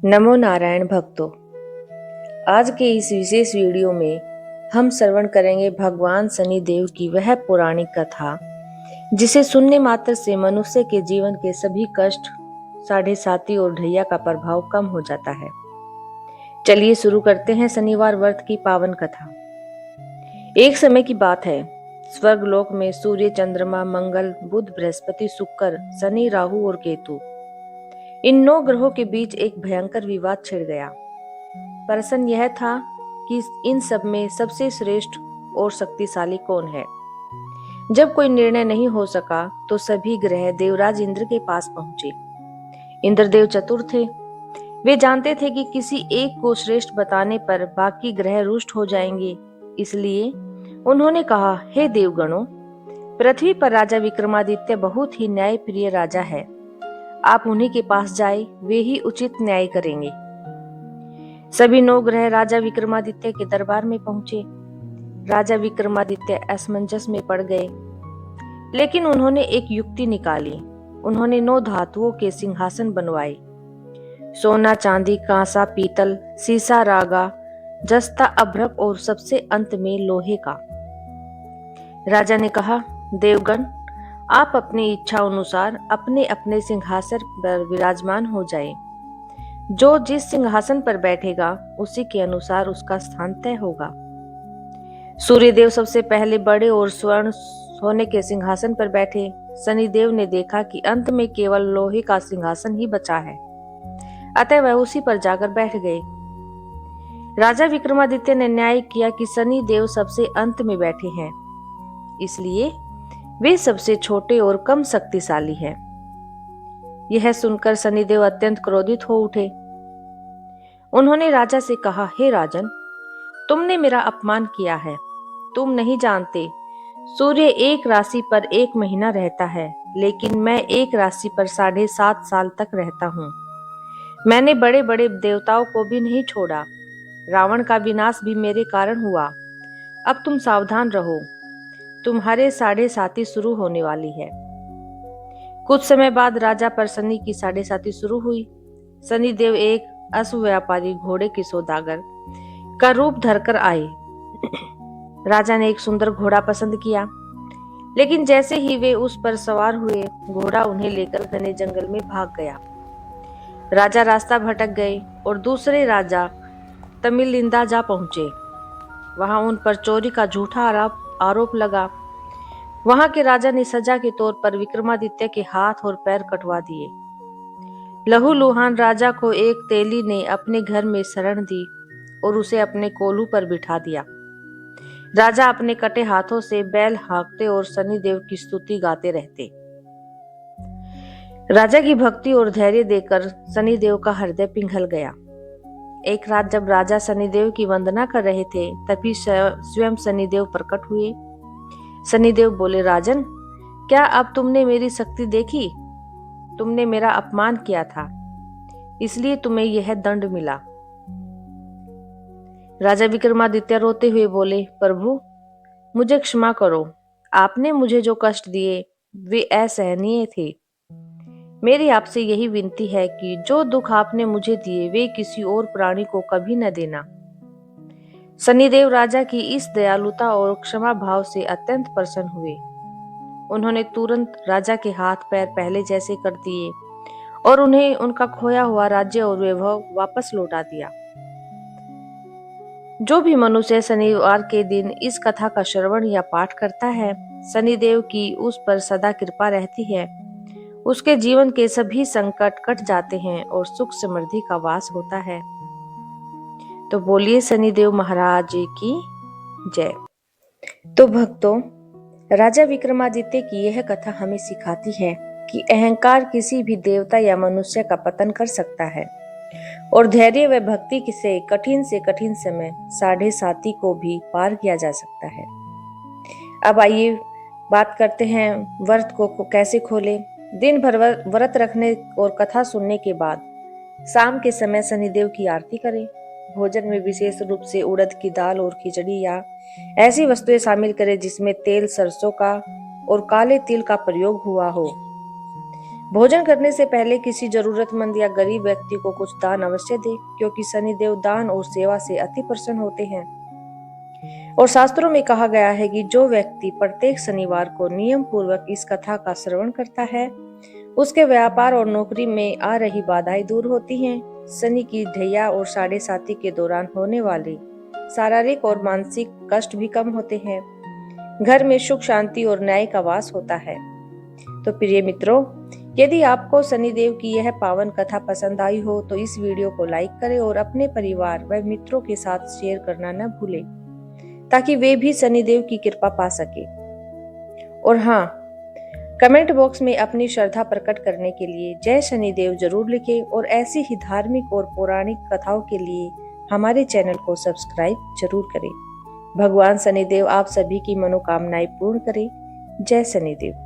नमो नारायण भक्तों। आज के इस विशेष वीडियो में हम श्रवण करेंगे भगवान शनिदेव की वह पौराणिक कथा जिसे सुनने मात्र से मनुष्य के जीवन के सभी कष्ट, साढ़े साती और ढैया का प्रभाव कम हो जाता है। चलिए शुरू करते हैं शनिवार व्रत की पावन कथा। एक समय की बात है, स्वर्ग लोक में सूर्य, चंद्रमा, मंगल, बुध, बृहस्पति, शुक्र, शनि, राहु और केतु, इन 9 ग्रहों के बीच एक भयंकर विवाद छिड़ गया। प्रश्न यह था कि इन सब में सबसे श्रेष्ठ और शक्तिशाली कौन है। जब कोई निर्णय नहीं हो सका तो सभी ग्रह देवराज इंद्र के पास पहुंचे। इंद्रदेव चतुर थे। वे जानते थे कि किसी एक को श्रेष्ठ बताने पर बाकी ग्रह रुष्ट हो जाएंगे। इसलिए उन्होंने कहा, हे देवगणों, पृथ्वी पर राजा विक्रमादित्य बहुत ही न्यायप्रिय राजा है। आप उन्हीं के पास जाए, वे ही उचित न्याय करेंगे। सभी 9 ग्रह राजा विक्रमादित्य के दरबार में पहुंचे। राजा विक्रमादित्य असमंजस में पड़ गए, लेकिन उन्होंने एक युक्ति निकाली। उन्होंने 9 धातुओं के सिंहासन बनवाए, सोना, चांदी, कांसा, पीतल, सीसा, रागा, जस्ता, अभ्रक और सबसे अंत में लोहे का। राजा ने कहा, देवगण, आप अपनी इच्छा अनुसार अपने अपने सिंहासन पर विराजमान हो जाएं। जो जिस सिंहासन पर बैठेगा उसी के अनुसार उसका स्थान तय होगा। सूर्यदेव सबसे पहले बड़े और स्वर्ण सोने के सिंहासन पर बैठे। शनिदेव ने देखा कि अंत में केवल लोहे का सिंहासन ही बचा है, अतः वह उसी पर जाकर बैठ गए। राजा विक्रमादित्य ने न्याय किया कि शनिदेव सबसे अंत में बैठे हैं, इसलिए वे सबसे छोटे और कम शक्तिशाली हैं। यह सुनकर शनिदेव अत्यंत क्रोधित हो उठे। उन्होंने राजा से कहा, हे राजन, तुमने मेरा अपमान किया है। तुम नहीं जानते, सूर्य एक राशि पर 1 महीना रहता है, लेकिन मैं एक राशि पर 7.5 साल तक रहता हूँ। मैंने बड़े बड़े देवताओं को भी नहीं छोड़ा। रावण का विनाश भी मेरे कारण हुआ। अब तुम सावधान रहो, तुम्हारे 7.5 शुरू होने वाली है। कुछ समय बाद राजा पर शनि की 7.5 शुरू हुई। शनिदेव एक अश्व व्यापारी घोड़े के सौदागर का रूप धरकर आए। राजा ने एक सुंदर घोड़ा पसंद किया, लेकिन जैसे ही वे उस पर सवार हुए, घोड़ा उन्हें लेकर घने जंगल में भाग गया। राजा रास्ता भटक गए और दूसरे राजा तमिलिंदा जा पहुंचे। वहां उन पर चोरी का झूठा आरोप लगा। वहां के राजा ने सजा के तौर पर विक्रमादित्य के हाथ और पैर कटवा दिए। लहूलुहान राजा को एक तेली ने अपने घर में शरण दी और उसे अपने कोलू पर बिठा दिया। राजा अपने कटे हाथों से बैल हाँकते और शनिदेव की स्तुति गाते रहते। राजा की भक्ति और धैर्य देकर शनिदेव का हृदय पिघल गया। एक रात जब राजा शनिदेव की वंदना कर रहे थे, तभी स्वयं शनिदेव प्रकट हुए। शनिदेव बोले, राजन, क्या अब तुमने मेरी शक्ति देखी? तुमने मेरा अपमान किया था, इसलिए तुम्हें यह दंड मिला। राजा विक्रमादित्य रोते हुए बोले, प्रभु, मुझे क्षमा करो। आपने मुझे जो कष्ट दिए वे असहनीय थे। मेरी आपसे यही विनती है कि जो दुख आपने मुझे दिए वे किसी और प्राणी को कभी न देना। शनिदेव राजा की इस दयालुता और क्षमा भाव से अत्यंत प्रसन्न हुए। उन्होंने तुरंत राजा के हाथ पैर पहले जैसे कर दिए और उन्हें उनका खोया हुआ राज्य और वैभव वापस लौटा दिया। जो भी मनुष्य शनिवार के दिन इस कथा का श्रवण या पाठ करता है, शनिदेव की उस पर सदा कृपा रहती है। उसके जीवन के सभी संकट कट जाते हैं और सुख समृद्धि का वास होता है। तो बोलिए शनिदेव महाराज की जय। तो भक्तों, राजा विक्रमादित्य की यह कथा हमें सिखाती है कि अहंकार किसी भी देवता या मनुष्य का पतन कर सकता है और धैर्य व भक्ति से कठिन समय 7.5 को भी पार किया जा सकता है। अब आइए बात करते हैं व्रत को कैसे खोलें। दिन भर व्रत रखने और कथा सुनने के बाद शाम के समय शनिदेव की आरती करें। भोजन में विशेष रूप से उड़द की दाल और खिचड़ी या ऐसी वस्तुएं शामिल करें जिसमें तेल, सरसों का और काले तिल का प्रयोग हुआ हो। भोजन करने से पहले किसी जरूरतमंद या गरीब व्यक्ति को कुछ दान अवश्य दे, क्योंकि शनिदेव दान और सेवा से अति प्रसन्न होते हैं। और शास्त्रों में कहा गया है कि जो व्यक्ति प्रत्येक शनिवार को नियम पूर्वक इस कथा का श्रवण करता है, उसके व्यापार और नौकरी में आ रही बाधाएं दूर होती हैं। शनि की ढैया और साढ़े साती के दौरान होने वाले शारीरिक और मानसिक कष्ट भी कम होते हैं। घर में सुख शांति और न्याय का वास होता है। तो प्रिय मित्रों, यदि आपको शनिदेव की यह पावन कथा पसंद आई हो तो इस वीडियो को लाइक करें और अपने परिवार व मित्रों के साथ शेयर करना न भूलें, ताकि वे भी शनिदेव की कृपा पा सके। और हाँ, कमेंट बॉक्स में अपनी श्रद्धा प्रकट करने के लिए जय शनिदेव जरूर लिखें और ऐसी ही धार्मिक और पौराणिक कथाओं के लिए हमारे चैनल को सब्सक्राइब जरूर करें। भगवान शनिदेव आप सभी की मनोकामनाएं पूर्ण करें। जय शनिदेव।